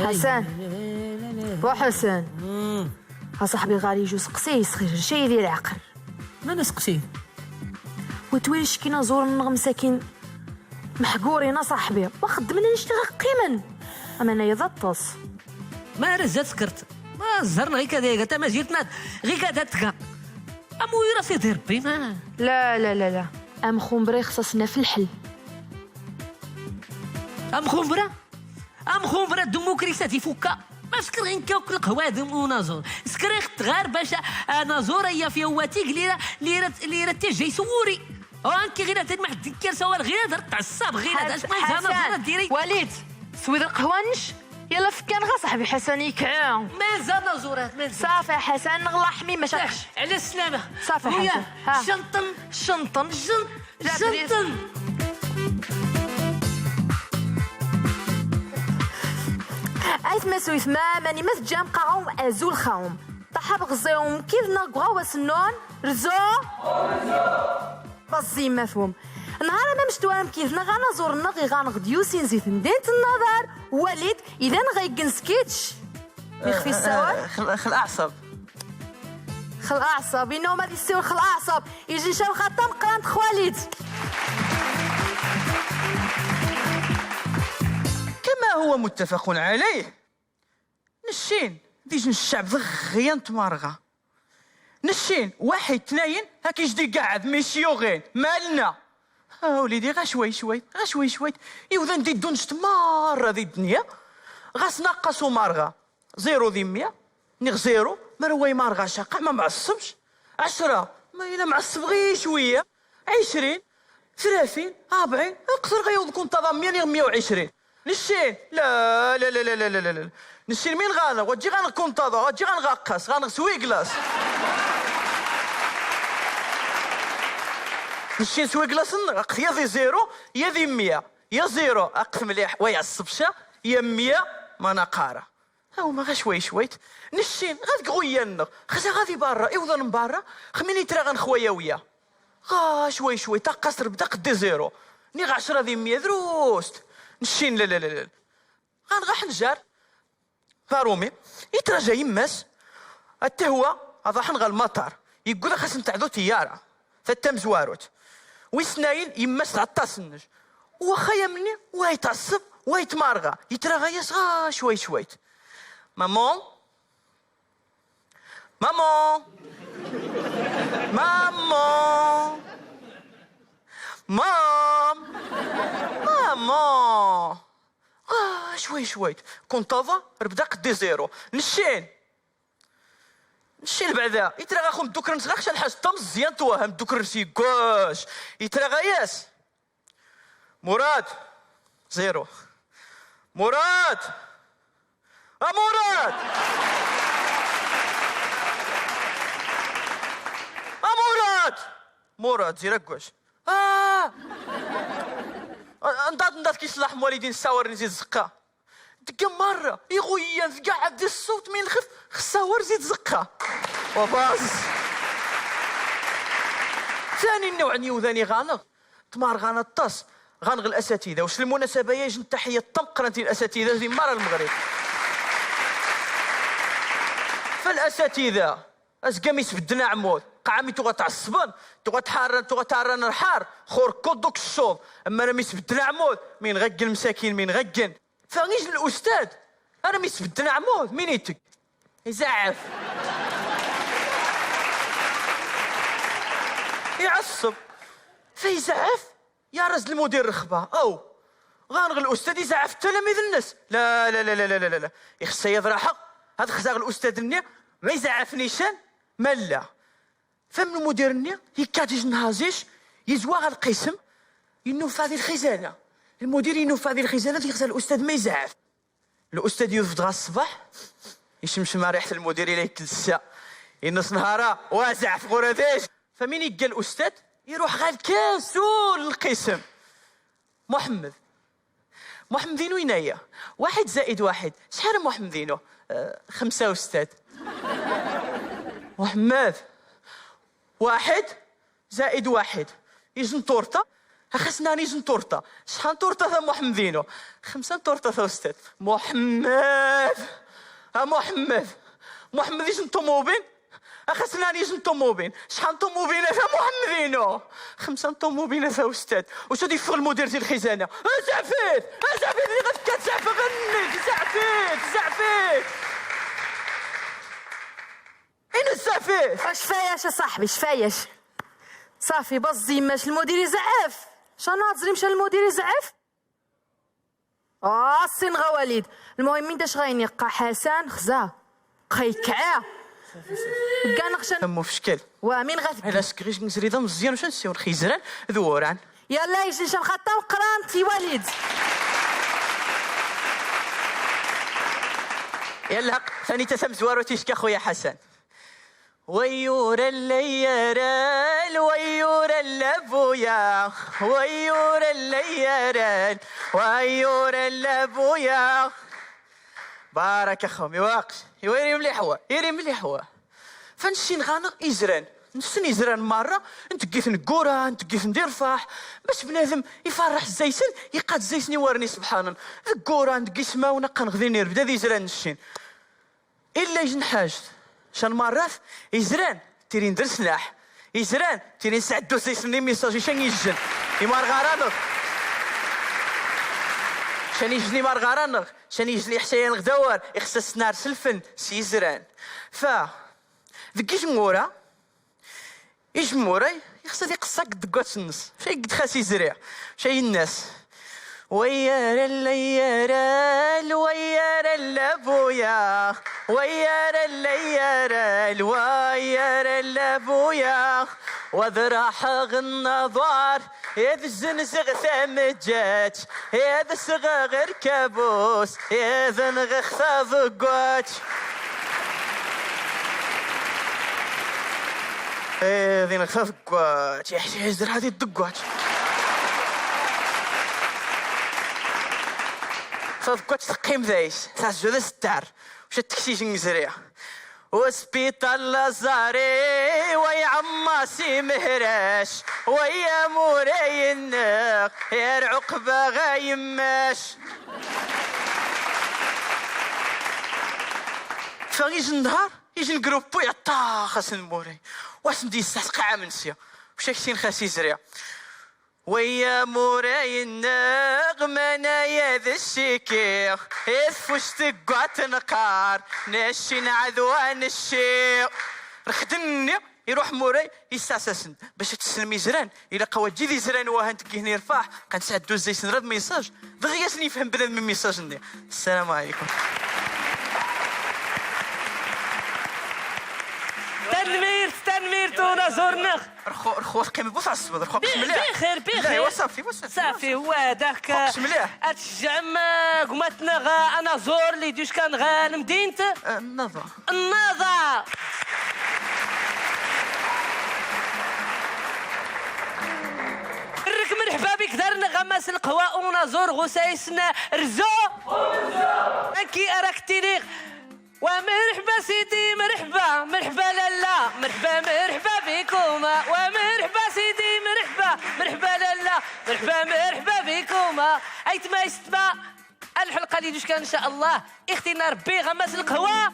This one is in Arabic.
حسن وحسن صاحبي غالي يجو سقسيه يسخر شي يدير عقل. ما نسقسيه وتويل شكينا زور النغ مساكين محقورين صاحبي واخد من نشتغل قيمن اما انا يضطس ما رزات سكرت ما زهرنا غير كذا قالت ما جيتنا غير كذا تكا اموي راسي دير ربي ما لا لا لا لا ام خمبري خصصنا في الحل ام خمبره ديمقراطيه فوكا ما سكر غير كوك القهوه دم نازور سكري غير باش نازور هي في هواتيك ليره تجي سوري وانك غير تدمع الدكر سوال غير درت عصاب غير هذا اش ما انا ديري وليد سويد القهوانش يلا فكان غا صاحبي حسن يكعا مازال نازورات مازال صافي حسن نغلا حمي ما شافش على السلامه صافي حسن شنطن عايز ما سويت ما ماني ما تجام قاوم ازول خاوم طحاب غزيهم كيف نقوا وسنون رزو بصي مفهوم نهار ما مشتوام كيف غانا زورنا غي غانغ يوسين زيت نديت النظر وليد اذا غيكن سكيتش يخفي السواد خل اعصب انه ما يستوي خل اعصب يجي نشاو خاطر قرانت خواليد كما هو متفق عليه نشين ديجن الشعب ضغيان تمارغه نشين واحد اثنين هاك يجدي قاعد ميشيو غين مالنا وليدي غا شوي يوذا ندي دونش تمارة ذي الدنيا غاس نقصو مارغه 0 ذي 100 نيغ 0 مروي مارغه شقع ما معصبش 10 ما إلا معصب غير شويه 20 30 40 اقصر غيوض كون تضامن نيغ 120 نشين لا لا لا لا لا لا نشين مين غانا وتجي غانا كونطاضو وتجي غنغقص غنسوي كلاص نشين سوي كلاص نغق يا ذي 0 يا ذي 100 يا 0 اقف مليح ويعصبشا يا 100 ما نقاره هاو ما غا شوي نشين غاد غويانا خزا غادي برا ايوضا من برا خميني ترى غنخويا ويا غا شوي تقصر بدا قدي 0 نيغ 10 ذي 100 دروست نشين لا غنغا حنجار فارومي يترجى يماس حتى هو هذا حنغا المطار يقول خاص نتعدو تياره فتام زواروت ويسناين يماس تعطاسنج وخايا مني ويتعصب ويتمارغا يترغى يسغا شوي مامون شوي كونطافا ربدا قدي 0 نشين بعدا يترغى خو مدوك نسغاخش الحاج طم مزيان توهم دوك رسيكاش يترغى ياس مراد 0 مراد مراد زيركواش نضاد كيصلح والدين الساور نزيد زقه دقا مره يغويا قاعد دي الصوت من الخف الساور زيد زقه وباص ثاني النوع نيوذاني غانغ تمار غانا الطاس غانغ الاساتذه واش المناسبه يجن تحيه طم قرنتي الاساتذه في مره المغرب فالاساتذه اش قاميس بدنا عمود قامي تغا تعصبن تغا تحارن الحار خور كودوك الشوط اما انا ميس بدنا عمود من غق المساكين من غقن فغيج الاستاذ انا ميس بدنا عمود مين يتك يزعف يعصب فيزعف يا رجل المدير رخبه او غانغ الاستاذ يزعف تلاميذ الناس لا لا لا لا لا لا يخصها يضرح هذا خزاغ الاستاذ النيا ما يزعفنيشان ملا فم المدير النيا يكاتج نهازيش يزواغ القسم ينوف هذه الخزانه المدير ينوف هذه الخزانه يخزى الاستاذ ما يزعف الاستاذ يوفد غا الصباح يشمشم ريحه المدير الى يتلسى ينص نهارا وازع في غراديش فمين يلقى الاستاذ يروح غا الكاسول القسم محمدينو ينايا 1 زائد 1 شحال محمدينو 5 أستاذ محمد 1 زائد 1 يجن طورطة خاصنا نيجن تورته. شحال تورته ثا محمدينو؟ 5 تورته ثا استاذ محمد محمد يجن طوموبين. خاصنا نيجن طوموبين. شحال طوموبين ثا محمدينو؟ 5 طوموبين ثا استاذ. واش غادي يفغ المدير ديال الخزانه؟ زعفيت اللي غتكات زعفه غنك زعفيت اين الزعفيت؟ شفاياش يا صاحبي شفاياش؟ صافي بص ماش المدير يزعف. شناظري مشى المدير يزعف. السين غواليد. المهم من داش غينيقا حسن خزا قيكعا كاع نقشن مو في شكل. ومين غتك علاش كريش نزريده مزيان واش نسيو الخيزران ذوران. يلا يجي شنخطا وقران تي وليد. يلا ثاني تسم زوارو تيشكي خويا حسن. ويور الليرال ويور اللبويا ويور الليرال ويور اللبويا. بارك اخومي واقش يري مليح هو فنشي نغانق يزران نسن يزران مره نتقيت نقورا نتقيت ندير فاح باش بنادم يفرح الزيسن يقاد الزيسن يورني سبحان الله. نقورا نتقيس ما ونقا نغذي نير بدا يزران نشين الا يجن حاجت شان مرات يزران تيري ندير سلاح يزران تيري نسعدو سيسني ميساجي شان يجن يمار غارانغ شان يجني مار غارانغ شان يجني حشايا نغدوار يخصص نار سلفن سيزران فا ذكي جمورا يجموراي يخصص يقصك دقات النص شي قد خاسي زريع شي الناس ويا الليرال ويا اللبويا ويا الليرال ويا اللبويا وذراح النظار هذا الزنزغ ثمجات هذا صغير كابوس هذا نغخ ضقات هذه نغخ ضقات يحتاج يزر هذه الدقات صدقات تقيم ذايس تاسجو ذا ستار وش التكسيج مزريع وسبيطال لازاري ويا عماسي مهراش ويا موراي الناق يا العقبة غايماش. فيجي النهار يجي الجروب يعطاخس الموراي واش ندي يستحق عام نسيا وش كسين خاسي زريع ويا موراي النغمة انا يا ذا الشيكير اثفوش تقعت نقار نشي نعذوان الشيق رخدني يروح موراي يستاسسن باش تسلم يزران الى قوات جيدي زران وهان تكيهني يرفاح كنسعدو زي سنرد ميساج دغيا سني يفهم بنادم من ميساج ندي. السلام عليكم. تنمير تونا زورنخ رخو قيم بوس عصب رخو بسم الله بخير صافي هو هذاك اتشجع قمتنا غا انا زور لي دوش كان غا المدينة النظر مرحبا بك دارنا غماس القهوة ونزور غسايسنا رزو انكي اراك تيريغ ومرحبا سيدي مرحبا لالا مرحبا بكما ومرحبا سيدي مرحبا لالا مرحبا بكما ايت ما يستمع الحلقه اللي دوش كان ان شاء الله اختنا ربي غماس القهوه